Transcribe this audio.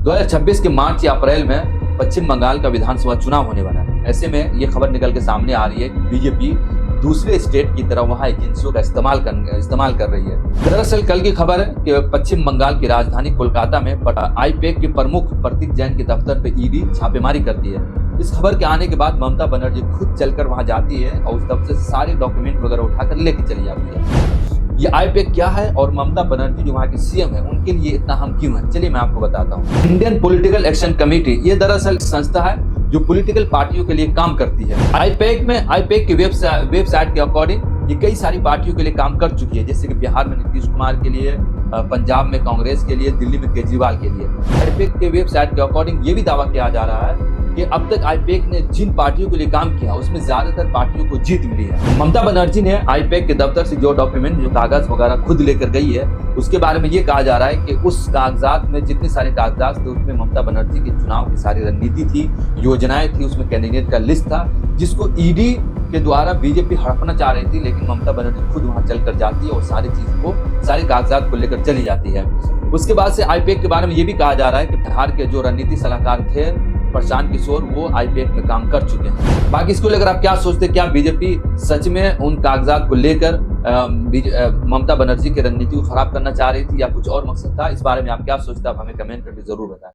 2026 के मार्च या अप्रैल में पश्चिम बंगाल का विधानसभा चुनाव होने वाला है। ऐसे में ये खबर निकल के सामने आ रही है कि बीजेपी दूसरे स्टेट की तरह वहां एजेंसियों का इस्तेमाल कर रही है। दरअसल कल की खबर है कि पश्चिम बंगाल की राजधानी कोलकाता में आईपैक के प्रमुख प्रतीक जैन के दफ्तर पे ईडी छापेमारी करती है। इस खबर के आने के बाद ममता बनर्जी खुद चलकर वहां जाती है और उस दफ्तर से सारे डॉक्यूमेंट वगैरह उठाकर लेके चली जाती है। ये आईपैक क्या है और ममता बनर्जी जो वहाँ की सीएम है उनके लिए इतना अहम क्यों है, चलिए मैं आपको बताता हूँ। इंडियन पॉलिटिकल एक्शन कमेटी ये दरअसल संस्था है जो पॉलिटिकल पार्टियों के लिए काम करती है। आईपैक की वेबसाइट के अकॉर्डिंग ये कई सारी पार्टियों के लिए काम कर चुकी है, जैसे कि बिहार में नीतीश कुमार के लिए, पंजाब में कांग्रेस के लिए, दिल्ली में केजरीवाल के लिए। आईपैक के वेबसाइट के अकॉर्डिंग ये भी दावा किया जा रहा है कि अब तक आईपैक ने जिन पार्टियों के लिए काम किया उसमें ज्यादातर पार्टियों को जीत मिली है। ममता बनर्जी ने आईपैक के दफ्तर से जो डॉक्यूमेंट, जो कागज वगैरह खुद लेकर गई है, उसके बारे में ये कहा जा रहा है कि उस कागजात में जितने सारे कागजात थे उसमें ममता बनर्जी के चुनाव की सारी रणनीति थी, योजनाएं थी, उसमें कैंडिडेट का लिस्ट था, जिसको ईडी के द्वारा बीजेपी हड़पना चाह रही थी। लेकिन ममता बनर्जी खुद वहां चलकर जाती है और सारे कागजात को लेकर चली जाती है। उसके बाद से आईपैक के बारे में ये भी कहा जा रहा है कि बिहार के जो रणनीति सलाहकार थे प्रशांत किशोर, वो आईपैक में काम कर चुके हैं। बाकी इसको लेकर आप क्या सोचते हैं? क्या बीजेपी सच में उन कागजात को लेकर ममता बनर्जी की रणनीति को खराब करना चाह रही थी या कुछ और मकसद था? इस बारे में आप क्या सोचते हैं? आप हमें कमेंट करके जरूर बताएं।